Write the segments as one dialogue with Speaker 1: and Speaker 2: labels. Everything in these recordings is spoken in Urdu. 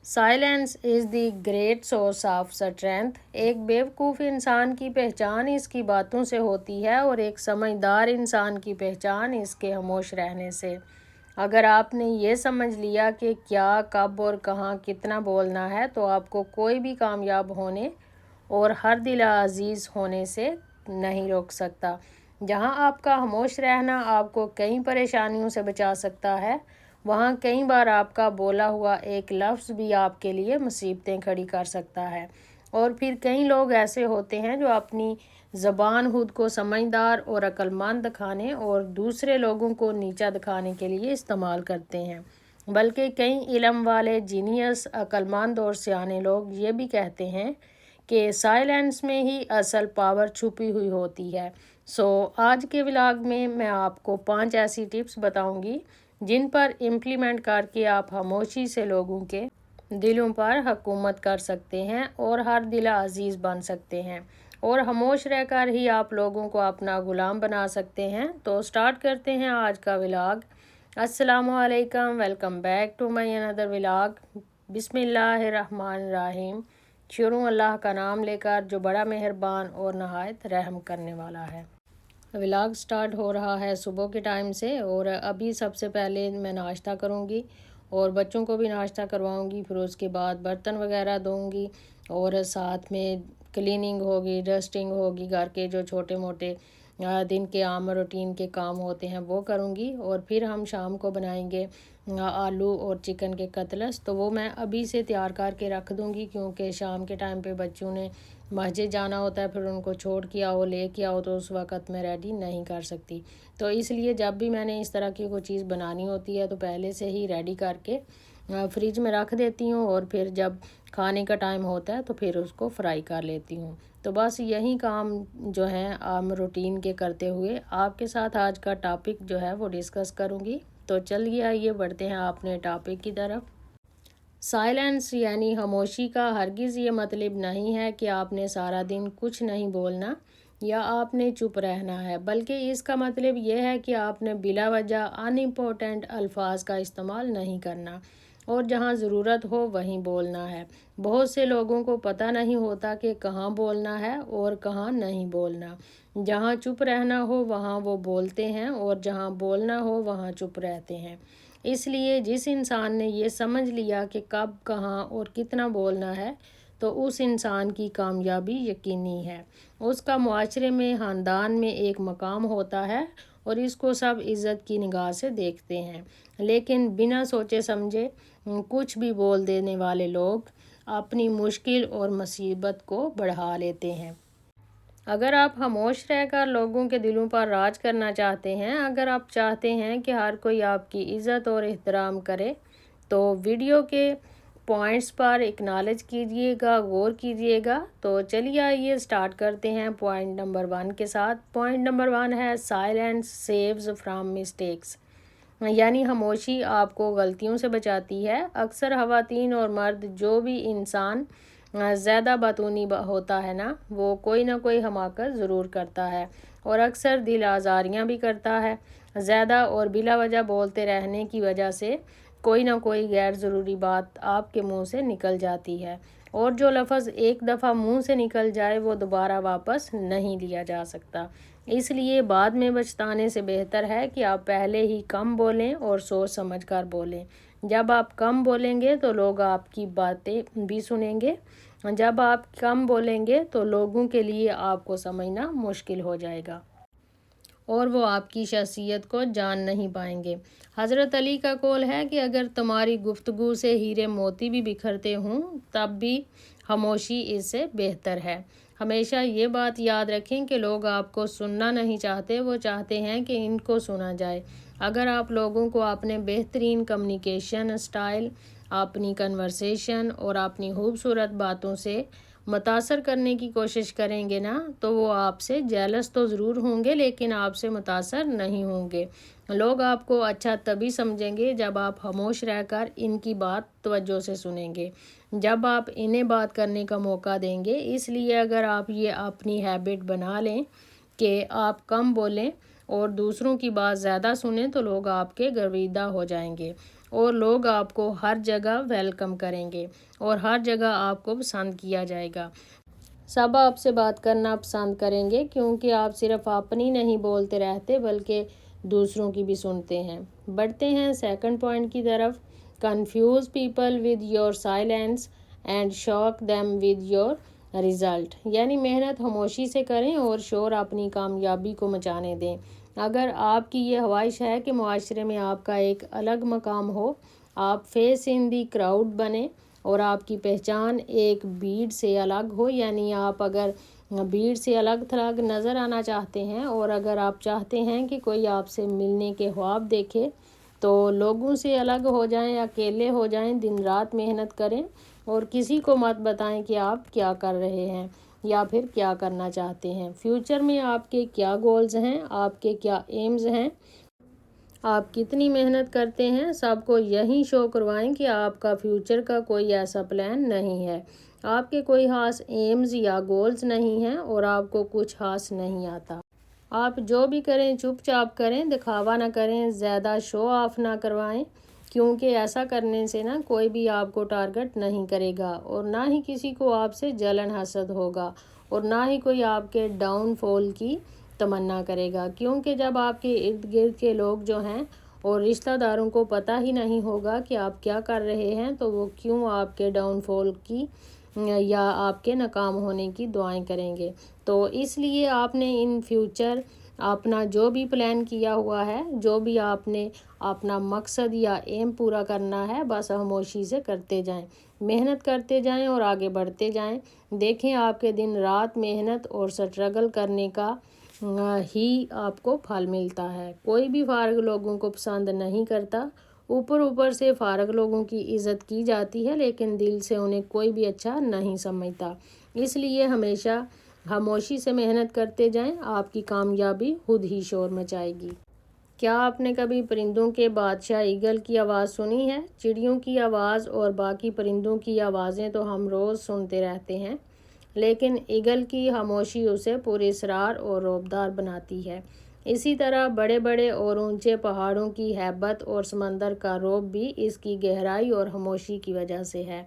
Speaker 1: Silence is the great source of strength. ایک بیوقوف انسان کی پہچان اس کی باتوں سے ہوتی ہے اور ایک سمجھدار انسان کی پہچان اس کے خاموش رہنے سے۔ اگر آپ نے یہ سمجھ لیا کہ کیا، کب اور کہاں کتنا بولنا ہے تو آپ کو کوئی بھی کامیاب ہونے اور ہر دل عزیز ہونے سے نہیں روک سکتا۔ جہاں آپ کا خاموش رہنا آپ کو کئی پریشانیوں سے بچا سکتا ہے، وہاں کئی بار آپ کا بولا ہوا ایک لفظ بھی آپ کے لیے مصیبتیں کھڑی کر سکتا ہے۔ اور پھر کئی لوگ ایسے ہوتے ہیں جو اپنی زبان خود کو سمجھدار اور عقل مند دکھانے اور دوسرے لوگوں کو نیچا دکھانے کے لیے استعمال کرتے ہیں، بلکہ کئی علم والے، جینیس، عقل مند اور سیانے لوگ یہ بھی کہتے ہیں کہ سائلنس میں ہی اصل پاور چھپی ہوئی ہوتی ہے۔ آج کے ولاگ میں آپ کو 5 ایسی ٹپس بتاؤں گی جن پر امپلیمنٹ کر کے آپ خاموشی سے لوگوں کے دلوں پر حکومت کر سکتے ہیں اور ہر دل عزیز بن سکتے ہیں، اور خاموش رہ کر ہی آپ لوگوں کو اپنا غلام بنا سکتے ہیں۔ تو سٹارٹ کرتے ہیں آج کا ولاگ۔ السلام علیکم، ویلکم بیک ٹو مائی اندر ولاگ۔ بسم اللہ الرحمن الرحیم۔ شروع اللہ کا نام لے کر جو بڑا مہربان اور نہایت رحم کرنے والا ہے۔ ولاگ سٹارٹ ہو رہا ہے صبح کے ٹائم سے، اور ابھی سب سے پہلے میں ناشتہ کروں گی اور بچوں کو بھی ناشتہ کرواؤں گی، پھر اس کے بعد برتن وغیرہ دھوں گی اور ساتھ میں کلیننگ ہوگی، ڈسٹنگ ہوگی، گھر کے جو چھوٹے موٹے دن کے عام روٹین کے کام ہوتے ہیں وہ کروں گی، اور پھر ہم شام کو بنائیں گے آلو اور چکن کے کتلس، تو وہ میں ابھی سے تیار کر کے رکھ دوں گی کیونکہ شام کے ٹائم پہ بچوں نے مسجد جانا ہوتا ہے، پھر ان کو چھوڑ کے آؤ، لے کے آؤ، تو اس وقت میں ریڈی نہیں کر سکتی۔ تو اس لیے جب بھی میں نے اس طرح کی کوئی چیز بنانی ہوتی ہے تو پہلے سے ہی ریڈی کر کے فریج میں رکھ دیتی ہوں، اور پھر جب کھانے کا ٹائم ہوتا ہے تو پھر اس کو فرائی کر لیتی ہوں۔ تو بس یہی کام جو ہے عام روٹین کے کرتے ہوئے آپ کے ساتھ آج کا ٹاپک جو ہے وہ ڈسکس کروں گی۔ تو چلیے آئیے بڑھتے ہیں اپنے ٹاپک کی طرف۔ سائلنس یعنی خاموشی کا ہرگز یہ مطلب نہیں ہے کہ آپ نے سارا دن کچھ نہیں بولنا یا آپ نے چپ رہنا ہے، بلکہ اس کا مطلب یہ ہے کہ آپ نے بلا وجہ ان امپورٹنٹ الفاظ کا استعمال نہیں کرنا اور جہاں ضرورت ہو وہیں بولنا ہے۔ بہت سے لوگوں کو پتہ نہیں ہوتا کہ کہاں بولنا ہے اور کہاں نہیں بولنا۔ جہاں چپ رہنا ہو وہاں وہ بولتے ہیں اور جہاں بولنا ہو وہاں چپ رہتے ہیں۔ اس لیے جس انسان نے یہ سمجھ لیا کہ کب، کہاں اور کتنا بولنا ہے تو اس انسان کی کامیابی یقینی ہے۔ اس کا معاشرے میں، خاندان میں ایک مقام ہوتا ہے اور اس کو سب عزت کی نگاہ سے دیکھتے ہیں، لیکن بنا سوچے سمجھے کچھ بھی بول دینے والے لوگ اپنی مشکل اور مصیبت کو بڑھا لیتے ہیں۔ اگر آپ خاموش رہ کر لوگوں کے دلوں پر راج کرنا چاہتے ہیں، اگر آپ چاہتے ہیں کہ ہر کوئی آپ کی عزت اور احترام کرے، تو ویڈیو کے پوائنٹس پر اکنالج کیجئے گا، غور کیجئے گا۔ تو چلیے آئیے سٹارٹ کرتے ہیں پوائنٹ نمبر 1 کے ساتھ۔ پوائنٹ نمبر 1 ہے سائلنس سیوز فرام مسٹیکس، یعنی خاموشی آپ کو غلطیوں سے بچاتی ہے۔ اکثر خواتین اور مرد، جو بھی انسان زیادہ باتونی ہوتا ہے نا، وہ کوئی نہ کوئی حماقت ضرور کرتا ہے اور اکثر دل آزاریاں بھی کرتا ہے۔ زیادہ اور بلا وجہ بولتے رہنے کی وجہ سے کوئی نہ کوئی غیر ضروری بات آپ کے منہ سے نکل جاتی ہے، اور جو لفظ ایک دفعہ منہ سے نکل جائے وہ دوبارہ واپس نہیں لیا جا سکتا۔ اس لیے بعد میں پچھتانے سے بہتر ہے کہ آپ پہلے ہی کم بولیں اور سوچ سمجھ کر بولیں۔ جب آپ کم بولیں گے تو لوگ آپ کی باتیں بھی سنیں گے، جب آپ کم بولیں گے تو لوگوں کے لیے آپ کو سمجھنا مشکل ہو جائے گا اور وہ آپ کی شخصیت کو جان نہیں پائیں گے۔ حضرت علی کا قول ہے کہ اگر تمہاری گفتگو سے ہیرے موتی بھی بکھرتے ہوں تب بھی خاموشی اس سے بہتر ہے۔ ہمیشہ یہ بات یاد رکھیں کہ لوگ آپ کو سننا نہیں چاہتے، وہ چاہتے ہیں کہ ان کو سنا جائے۔ اگر آپ لوگوں کو اپنے بہترین کمیونیکیشن اسٹائل، اپنی کنورسیشن اور اپنی خوبصورت باتوں سے متاثر کرنے کی کوشش کریں گے نا، تو وہ آپ سے جیلس تو ضرور ہوں گے لیکن آپ سے متاثر نہیں ہوں گے۔ لوگ آپ کو اچھا تبھی سمجھیں گے جب آپ خاموش رہ کر ان کی بات توجہ سے سنیں گے، جب آپ انہیں بات کرنے کا موقع دیں گے۔ اس لیے اگر آپ یہ اپنی ہیبٹ بنا لیں کہ آپ کم بولیں اور دوسروں کی بات زیادہ سنیں تو لوگ آپ کے گرویدہ ہو جائیں گے اور لوگ آپ کو ہر جگہ ویلکم کریں گے اور ہر جگہ آپ کو پسند کیا جائے گا۔ سب آپ سے بات کرنا پسند کریں گے کیونکہ آپ صرف اپنی نہیں بولتے رہتے بلکہ دوسروں کی بھی سنتے ہیں۔ بڑھتے ہیں سیکنڈ پوائنٹ کی طرف۔ Confuse people with your silence and shock them with your result, یعنی محنت خاموشی سے کریں اور شور اپنی کامیابی کو مچانے دیں۔ اگر آپ کی یہ خواہش ہے کہ معاشرے میں آپ کا ایک الگ مقام ہو، آپ فیس ان دی کراؤڈ بنیں اور آپ کی پہچان ایک بھیڑ سے الگ ہو، یعنی آپ اگر بھیڑ سے الگ تھلگ نظر آنا چاہتے ہیں اور اگر آپ چاہتے ہیں کہ کوئی آپ سے ملنے کے خواب دیکھے تو لوگوں سے الگ ہو جائیں، اکیلے ہو جائیں، دن رات محنت کریں اور کسی کو مت بتائیں کہ آپ کیا کر رہے ہیں یا پھر کیا کرنا چاہتے ہیں۔ فیوچر میں آپ کے کیا گولز ہیں، آپ کے کیا ایمز ہیں، آپ کتنی محنت کرتے ہیں، سب کو یہی شو کروائیں کہ آپ کا فیوچر کا کوئی ایسا پلان نہیں ہے، آپ کے کوئی خاص ایمز یا گولز نہیں ہیں اور آپ کو کچھ خاص نہیں آتا۔ آپ جو بھی کریں چپ چاپ کریں، دکھاوا نہ کریں، زیادہ شو آف نہ کروائیں، کیونکہ ایسا کرنے سے نا کوئی بھی آپ کو ٹارگٹ نہیں کرے گا اور نہ ہی کسی کو آپ سے جلن حسد ہوگا اور نہ ہی کوئی آپ کے ڈاؤن فال کی تمنا کرے گا، کیونکہ جب آپ کے ارد گرد کے لوگ جو ہیں اور رشتہ داروں کو پتہ ہی نہیں ہوگا کہ آپ کیا کر رہے ہیں تو وہ کیوں آپ کے ڈاؤن فال کی یا آپ کے ناکام ہونے کی دعائیں کریں گے۔ تو اس لیے آپ نے ان فیوچر اپنا جو بھی پلان کیا ہوا ہے، جو بھی آپ نے اپنا مقصد یا ایم پورا کرنا ہے، بس خاموشی سے کرتے جائیں، محنت کرتے جائیں اور آگے بڑھتے جائیں۔ دیکھیں آپ کے دن رات محنت اور سٹرگل کرنے کا ہی آپ کو پھل ملتا ہے۔ کوئی بھی فارغ لوگوں کو پسند نہیں کرتا، اوپر سے فارغ لوگوں کی عزت کی جاتی ہے لیکن دل سے انہیں کوئی بھی اچھا نہیں سمجھتا۔ اس لیے ہمیشہ خاموشی سے محنت کرتے جائیں، آپ کی کامیابی خود ہی شور مچائے گی۔ کیا آپ نے کبھی پرندوں کے بادشاہ ایگل کی آواز سنی ہے؟ چڑیوں کی آواز اور باقی پرندوں کی آوازیں تو ہم روز سنتے رہتے ہیں، لیکن ایگل کی خاموشی اسے پراسرار اور رعبدار بناتی ہے۔ اسی طرح بڑے بڑے اور اونچے پہاڑوں کی ہیبت اور سمندر کا رعب بھی اس کی گہرائی اور خاموشی کی وجہ سے ہے۔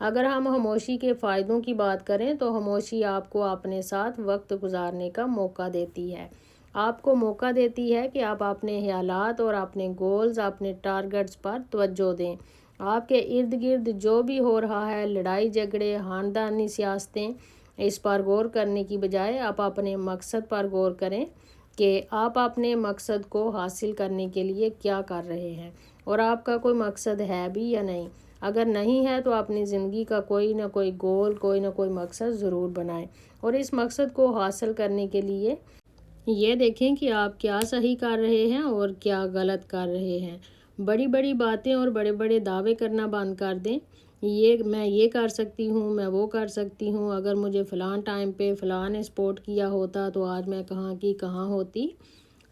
Speaker 1: اگر ہم خاموشی کے فائدوں کی بات کریں تو خاموشی آپ کو اپنے ساتھ وقت گزارنے کا موقع دیتی ہے، آپ کو موقع دیتی ہے کہ آپ اپنے خیالات اور اپنے گولز، اپنے ٹارگٹس پر توجہ دیں۔ آپ کے ارد گرد جو بھی ہو رہا ہے، لڑائی جھگڑے، خاندانی سیاستیں، اس پر غور کرنے کی بجائے آپ اپنے مقصد پر غور کریں کہ آپ اپنے مقصد کو حاصل کرنے کے لیے کیا کر رہے ہیں اور آپ کا کوئی مقصد ہے بھی یا نہیں۔ اگر نہیں ہے تو اپنی زندگی کا کوئی نہ کوئی گول، کوئی نہ کوئی مقصد ضرور بنائیں اور اس مقصد کو حاصل کرنے کے لیے یہ دیکھیں کہ آپ کیا صحیح کر رہے ہیں اور کیا غلط کر رہے ہیں۔ بڑی بڑی باتیں اور بڑے بڑے دعوے کرنا بند کر دیں، میں یہ کر سکتی ہوں، میں وہ کر سکتی ہوں، اگر مجھے فلاں ٹائم پہ فلاں نے سپورٹ کیا ہوتا تو آج میں کہاں کی کہاں ہوتی۔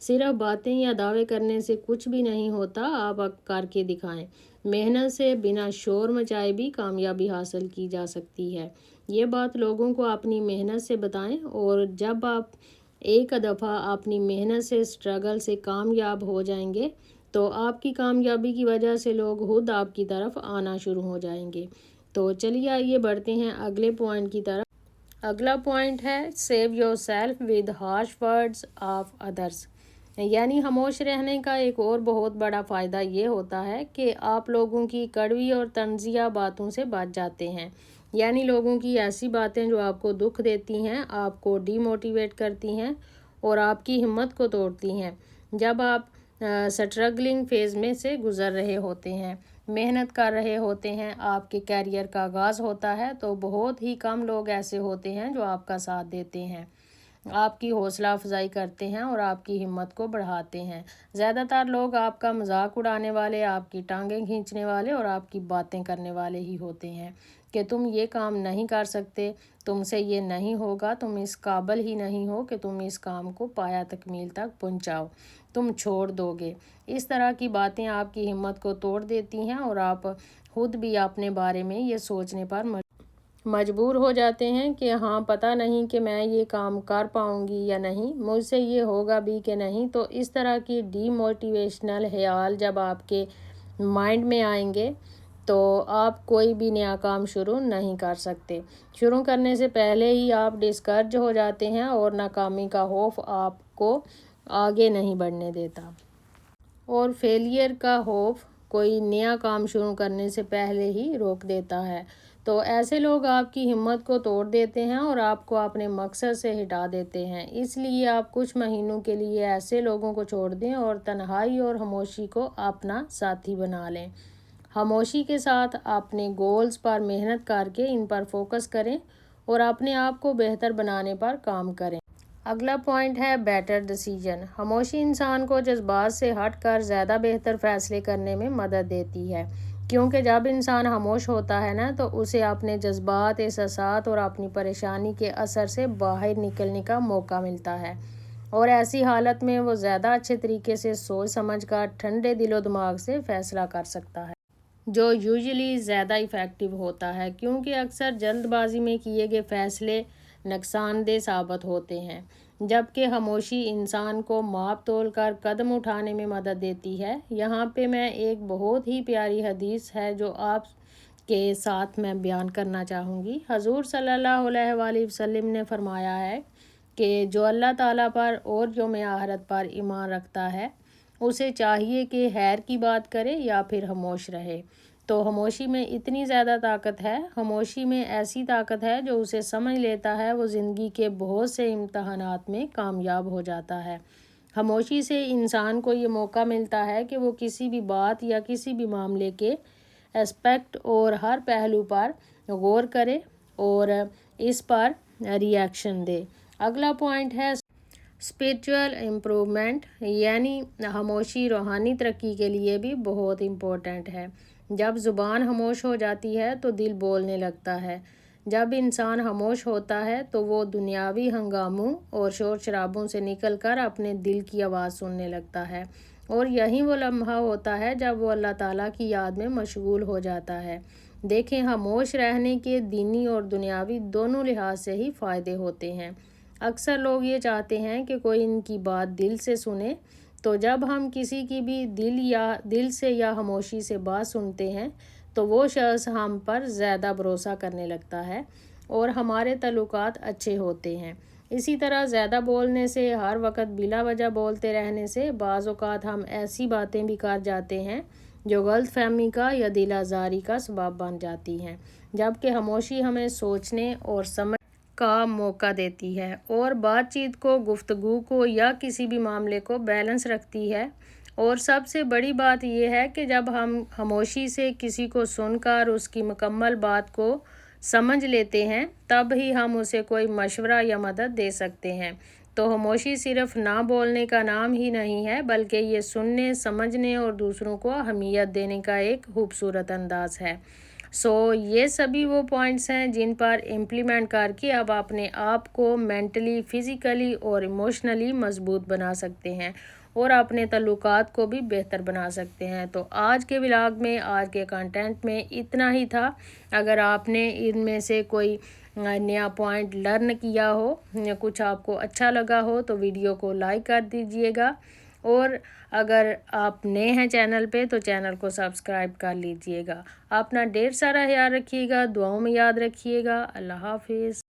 Speaker 1: صرف باتیں یا دعوے کرنے سے کچھ بھی نہیں ہوتا، آپ کر کے دکھائیں۔ محنت سے بنا شور مچائے بھی کامیابی حاصل کی جا سکتی ہے۔ یہ بات لوگوں کو اپنی محنت سے بتائیں اور جب آپ ایک دفعہ اپنی محنت سے، سٹرگل سے کامیاب ہو جائیں گے تو آپ کی کامیابی کی وجہ سے لوگ خود آپ کی طرف آنا شروع ہو جائیں گے۔ تو چلیے آئیے بڑھتے ہیں اگلے پوائنٹ کی طرف۔ اگلا پوائنٹ ہے save your self with harsh words of others, یعنی خاموش رہنے کا ایک اور بہت بڑا فائدہ یہ ہوتا ہے کہ آپ لوگوں کی کڑوی اور طنزیہ باتوں سے بچ جاتے ہیں، یعنی لوگوں کی ایسی باتیں جو آپ کو دکھ دیتی ہیں، آپ کو ڈی موٹیویٹ کرتی ہیں اور آپ کی ہمت کو توڑتی ہیں۔ جب آپ سٹرگلنگ فیز میں سے گزر رہے ہوتے ہیں، محنت کر رہے ہوتے ہیں، آپ کے کیریئر کا آغاز ہوتا ہے تو بہت ہی کم لوگ ایسے ہوتے ہیں جو آپ کا ساتھ دیتے ہیں، آپ کی حوصلہ افزائی کرتے ہیں اور آپ کی ہمت کو بڑھاتے ہیں۔ زیادہ تر لوگ آپ کا مذاق اڑانے والے، آپ کی ٹانگیں کھینچنے والے اور آپ کی باتیں کرنے والے ہی ہوتے ہیں کہ تم یہ کام نہیں کر سکتے، تم سے یہ نہیں ہوگا، تم اس قابل ہی نہیں ہو کہ تم اس کام کو پایہ تکمیل تک پہنچاؤ، تم چھوڑ دو گے۔ اس طرح کی باتیں آپ کی ہمت کو توڑ دیتی ہیں اور آپ خود بھی اپنے بارے میں یہ سوچنے پر مجبور ہو جاتے ہیں کہ ہاں پتہ نہیں کہ میں یہ کام کر پاؤں گی یا نہیں، مجھ سے یہ ہوگا بھی کہ نہیں۔ تو اس طرح کی ڈی موٹیویشنل خیال جب آپ کے مائنڈ میں آئیں گے تو آپ کوئی بھی نیا کام شروع نہیں کر سکتے۔ شروع کرنے سے پہلے ہی آپ ڈسکرج ہو جاتے ہیں اور ناکامی کا خوف آپ کو آگے نہیں بڑھنے دیتا، اور فیلئر کا خوف کوئی نیا کام شروع کرنے سے پہلے ہی روک دیتا ہے۔ تو ایسے لوگ آپ کی ہمت کو توڑ دیتے ہیں اور آپ کو اپنے مقصد سے ہٹا دیتے ہیں۔ اس لیے آپ کچھ مہینوں کے لیے ایسے لوگوں کو چھوڑ دیں اور تنہائی اور خاموشی کو اپنا ساتھی بنا لیں۔ خاموشی کے ساتھ اپنے گولز پر محنت کر کے ان پر فوکس کریں اور اپنے آپ کو بہتر بنانے پر کام کریں۔ اگلا پوائنٹ ہے بیٹر ڈیسیژن۔ خاموشی انسان کو جذبات سے ہٹ کر زیادہ بہتر فیصلے کرنے میں مدد دیتی ہے، کیونکہ جب انسان خاموش ہوتا ہے نا تو اسے اپنے جذبات، احساسات اور اپنی پریشانی کے اثر سے باہر نکلنے کا موقع ملتا ہے، اور ایسی حالت میں وہ زیادہ اچھے طریقے سے سوچ سمجھ کر ٹھنڈے دل و دماغ سے فیصلہ کر سکتا ہے، جو یوزلی زیادہ ایفیکٹو ہوتا ہے، کیونکہ اکثر جلد بازی میں کیے گئے فیصلے نقصان دہ ثابت ہوتے ہیں، جبکہ خاموشی انسان کو ماپ تول کر قدم اٹھانے میں مدد دیتی ہے۔ یہاں پہ میں ایک بہت ہی پیاری حدیث ہے جو آپ کے ساتھ میں بیان کرنا چاہوں گی۔ حضور صلی اللہ علیہ وآلہ وسلم نے فرمایا ہے کہ جو اللہ تعالیٰ پر اور یوم آخرت پر ایمان رکھتا ہے اسے چاہیے کہ خیر کی بات کرے یا پھر خاموش رہے۔ تو خاموشی میں اتنی زیادہ طاقت ہے، خاموشی میں ایسی طاقت ہے جو اسے سمجھ لیتا ہے وہ زندگی کے بہت سے امتحانات میں کامیاب ہو جاتا ہے۔ خاموشی سے انسان کو یہ موقع ملتا ہے کہ وہ کسی بھی بات یا کسی بھی معاملے کے اسپیکٹ اور ہر پہلو پر غور کرے اور اس پر ری ایکشن دے۔ اگلا پوائنٹ ہے اسپریچول امپروومنٹ، یعنی خاموشی روحانی ترقی کے لیے بھی بہت امپورٹنٹ ہے۔ جب زبان خاموش ہو جاتی ہے تو دل بولنے لگتا ہے۔ جب انسان خاموش ہوتا ہے تو وہ دنیاوی ہنگاموں اور شور شرابوں سے نکل کر اپنے دل کی آواز سننے لگتا ہے، اور یہی وہ لمحہ ہوتا ہے جب وہ اللہ تعالیٰ کی یاد میں مشغول ہو جاتا ہے۔ دیکھیں، خاموش رہنے کے دینی اور دنیاوی دونوں لحاظ سے ہی فائدے ہوتے ہیں۔ اکثر لوگ یہ چاہتے ہیں کہ کوئی ان کی بات دل سے سنے، تو جب ہم کسی کی بھی دل سے یا خاموشی سے بات سنتے ہیں تو وہ شخص ہم پر زیادہ بھروسہ کرنے لگتا ہے اور ہمارے تعلقات اچھے ہوتے ہیں۔ اسی طرح زیادہ بولنے سے، ہر وقت بلا وجہ بولتے رہنے سے بعض اوقات ہم ایسی باتیں بھی کر جاتے ہیں جو غلط فہمی کا یا دل آزاری کا سبب بن جاتی ہیں، جبکہ خاموشی ہمیں سوچنے اور سمجھنے کا موقع دیتی ہے اور بات چیت کو، گفتگو کو یا کسی بھی معاملے کو بیلنس رکھتی ہے۔ اور سب سے بڑی بات یہ ہے کہ جب ہم خاموشی سے کسی کو سن کر اس کی مکمل بات کو سمجھ لیتے ہیں تب ہی ہم اسے کوئی مشورہ یا مدد دے سکتے ہیں۔ تو خاموشی صرف نہ بولنے کا نام ہی نہیں ہے، بلکہ یہ سننے، سمجھنے اور دوسروں کو اہمیت دینے کا ایک خوبصورت انداز ہے۔ یہ سبھی وہ پوائنٹس ہیں جن پر امپلیمنٹ کر کے آپ اپنے آپ کو مینٹلی، فزیکلی اور ایموشنلی مضبوط بنا سکتے ہیں اور اپنے تعلقات کو بھی بہتر بنا سکتے ہیں۔ تو آج کے ولاگ میں، آج کے کنٹینٹ میں اتنا ہی تھا۔ اگر آپ نے ان میں سے کوئی نیا پوائنٹ لرن کیا ہو یا کچھ آپ کو اچھا لگا ہو تو ویڈیو کو لائک کر دیجئے گا، اور اگر آپ نئے ہیں چینل پہ تو چینل کو سبسکرائب کر لیجئے گا۔ اپنا ڈھیر سارا خیال رکھیے گا، دعاؤں میں یاد رکھیے گا۔ اللہ حافظ۔